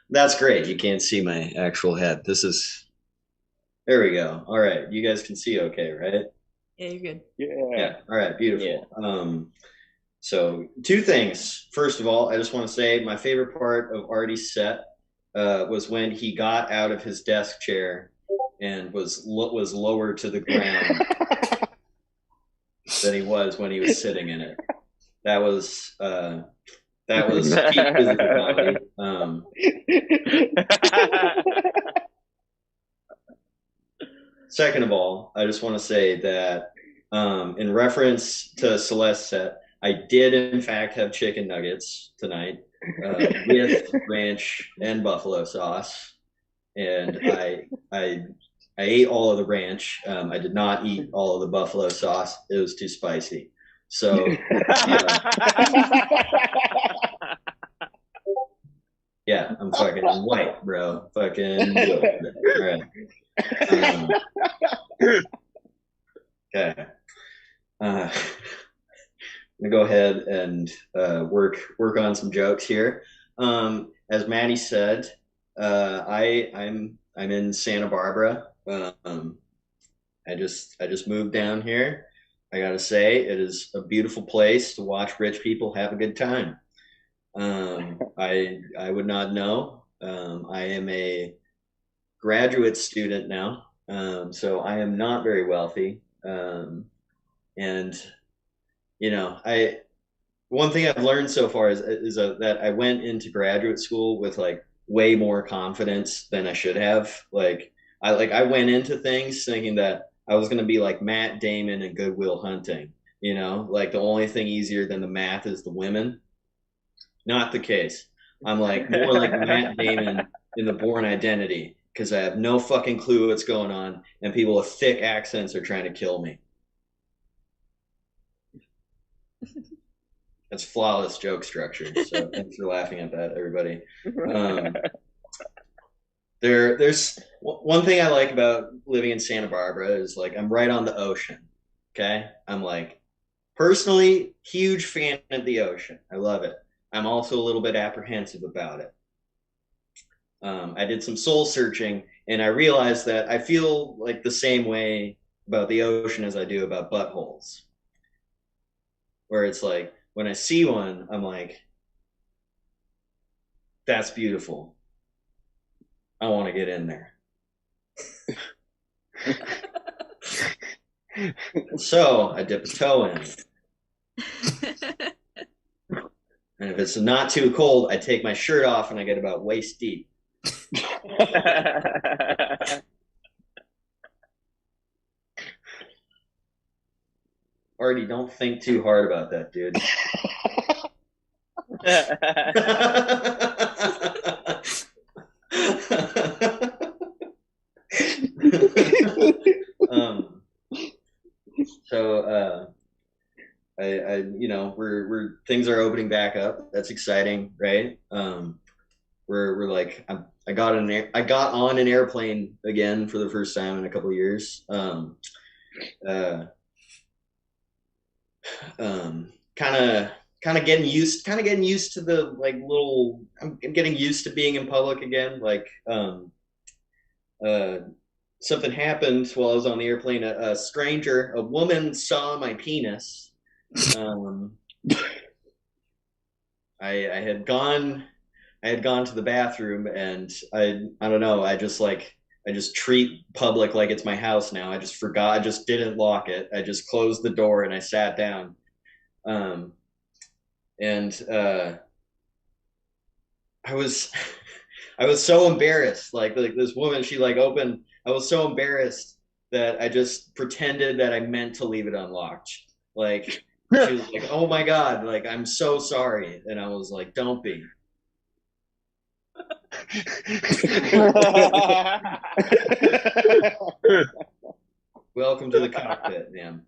That's great. You can't see my actual head. There we go. All right, you guys can see okay, right? Yeah, you're good. Yeah. All right, beautiful. So 2 things. First of all, I just want to say my favorite part of Artie's set was when he got out of his desk chair and was lower to the ground than he was when he was sitting in it. That was peak physical comedy. Second of all, I just want to say that in reference to Celeste's set, I did in fact have chicken nuggets tonight with ranch and buffalo sauce, and I ate all of the ranch. I did not eat all of the buffalo sauce. It was too spicy. So yeah, I'm fucking white, bro. Fucking all right. Okay. I'm gonna go ahead and work on some jokes here. As Maddie said, I'm in Santa Barbara. I just moved down here. I gotta say, it is a beautiful place to watch rich people have a good time. I would not know. I am a graduate student now, so I am not very wealthy. And you know, one thing I've learned so far is that I went into graduate school with like way more confidence than I should have. I went into things thinking that I was gonna be like Matt Damon in Good Will Hunting. You know, like the only thing easier than the math is the women. Not the case. I'm like more like Matt Damon in The Bourne Identity because I have no fucking clue what's going on, and people with thick accents are trying to kill me. That's flawless joke structure. So thanks for laughing at that, everybody. There's one thing I like about living in Santa Barbara is like I'm right on the ocean. Okay, I'm like personally huge fan of the ocean. I love it. I'm also a little bit apprehensive about it. I did some soul searching and I realized that I feel like the same way about the ocean as I do about buttholes. Where it's like, when I see one, I'm like, that's beautiful. I want to get in there. So I dip a toe in. And if it's not too cold, I take my shirt off and I get about waist deep. Artie, don't think too hard about that, dude. You know, we're things are opening back up. That's exciting, right? We're like, I got on an airplane again for the first time in a couple of years. Kind of getting used to the like little. I'm getting used to being in public again. Like, something happened while I was on the airplane. A woman saw my penis. I had gone to the bathroom and I don't know. I just like just treat public like it's my house now. I just forgot. I just didn't lock it. I just closed the door and I sat down. I was so embarrassed. Like this woman, she like opened. I was so embarrassed that I just pretended that I meant to leave it unlocked. Like she was like, "Oh my God, like I'm so sorry," and I was like, "Don't be." Welcome to the cockpit, ma'am.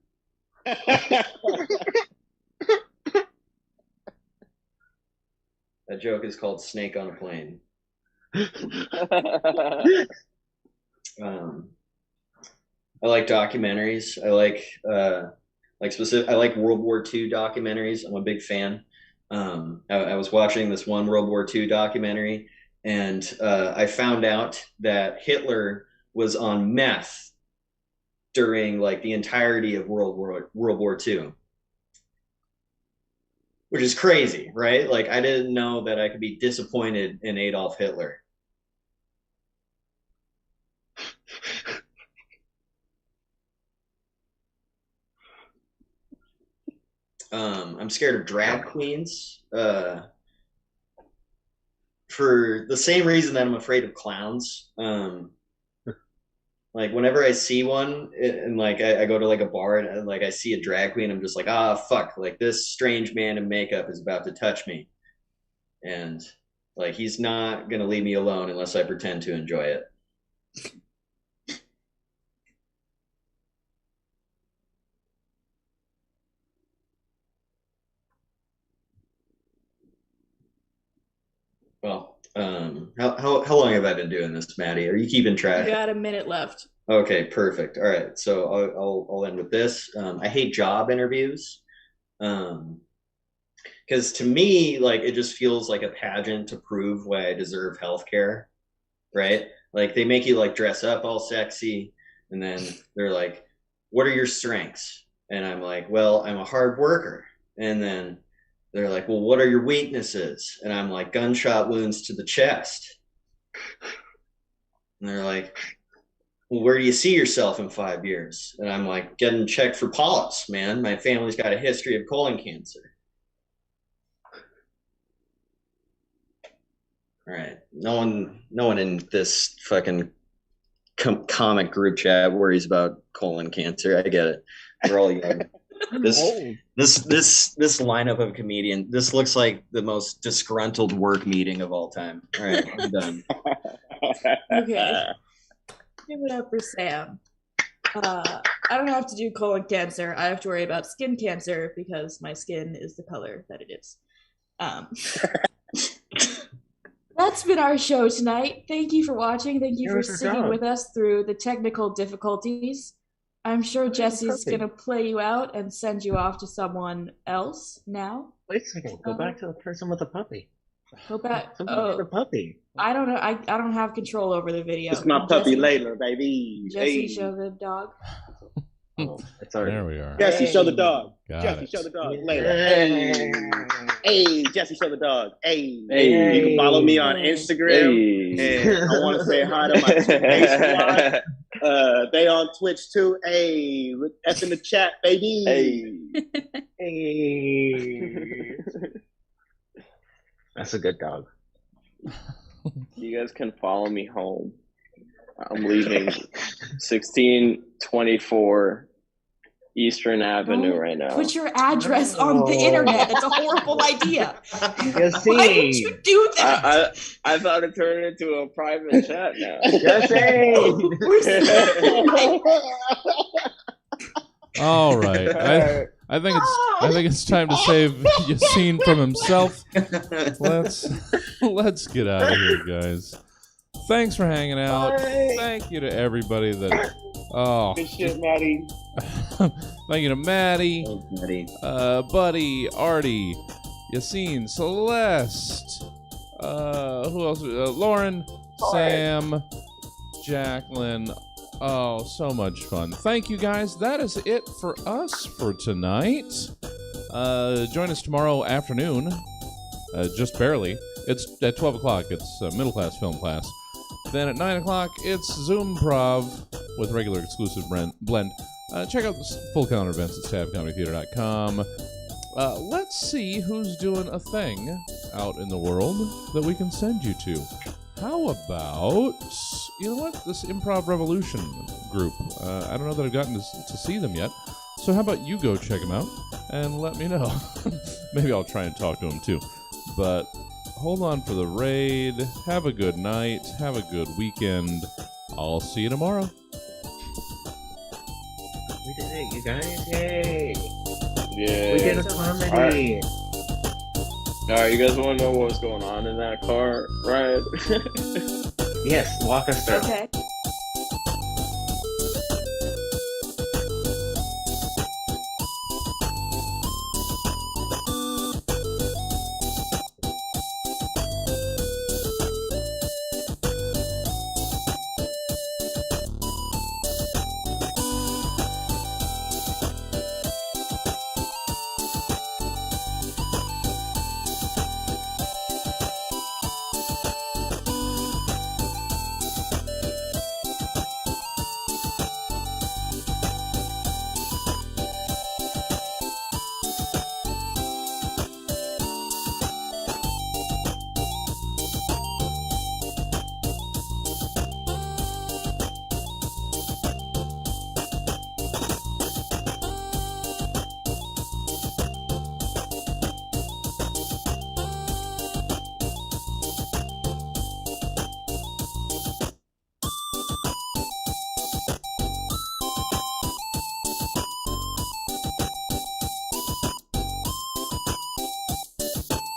That joke is called Snake on a Plane. I like documentaries. I like specific. I like World War II documentaries. I'm a big fan. I was watching this one World War II documentary, and I found out that Hitler was on meth during like the entirety of World War II, which is crazy, right? Like I didn't know that I could be disappointed in Adolf Hitler. I'm scared of drag queens for the same reason that I'm afraid of clowns. Like whenever I see one and like I go to like a bar and like I see a drag queen, I'm just like, fuck, like this strange man in makeup is about to touch me. And like he's not gonna leave me alone unless I pretend to enjoy it. Well, how long have I been doing this, Maddie? Are you keeping track? You got a minute left. Okay, perfect. All right, so I'll end with this. I hate job interviews, because to me, like it just feels like a pageant to prove why I deserve healthcare, right? Like they make you like dress up all sexy, and then they're like, "What are your strengths?" And I'm like, "Well, I'm a hard worker," and then they're like, "Well, what are your weaknesses?" And I'm like, "Gunshot wounds to the chest." And they're like, "Well, where do you see yourself in 5 years?" And I'm like, "Getting checked for polyps, man. My family's got a history of colon cancer." All right. No one in this fucking comic group chat worries about colon cancer. I get it. We're all young. This lineup of comedian. This looks like the most disgruntled work meeting of all time. All right, I'm done. Okay. Give it up for Sam. I don't have to do colon cancer. I have to worry about skin cancer because my skin is the color that it is. That's been our show tonight. Thank you for watching. Thank you for sticking with us through the technical difficulties. I'm sure Jesse's going to play you out and send you off to someone else now. Wait a second. Go back to the person with the puppy. Go back. The puppy. I don't know. I don't have control over the video. It's my puppy Layla, baby. Jesse, show the dog. Oh, there we are. Jesse, show the dog. Got Jesse, it. show the dog. Layla. Hey, Jesse, show the dog. Hey. You can follow me on Instagram. And I want to say hi to my 2K squad. They on Twitch too. Hey, that's in the chat, baby. Hey. That's a good dog. You guys can follow me home. I'm leaving 1624 Eastern Avenue right now. Put your address on the internet. That's a horrible idea. Jesse. Why did you do that? I thought it turned into a private chat now. Jesse. All right. I think it's time to save Yassine from himself. Let's get out of here, guys. Thanks for hanging out. Thank you to everybody that. Oh, Good shit, Maddie. Thank you to Maddie, Thanks, Maddie. Buddy, Artie, Yassine, Celeste. Who else? Lauren, Sam, Jacqueline. Oh, so much fun. Thank you, guys. That is it for us for tonight. Join us tomorrow afternoon, just barely. It's at 12 o'clock. It's middle class film class. Then at 9 o'clock, it's Zoom Prov with regular exclusive blend. Check out the full calendar events at stabcomedytheater.com. Let's see who's doing a thing out in the world that we can send you to. How about, you know what, this Improv Revolution group. I don't know that I've gotten to see them yet. So how about you go check them out and let me know. Maybe I'll try and talk to them too. But hold on for the raid. Have a good night. Have a good weekend. I'll see you tomorrow. We did it, you guys! Yay! Yeah. We did a comedy. All right, you guys want to know what's going on in that car ride? Yes, walk us through. Okay.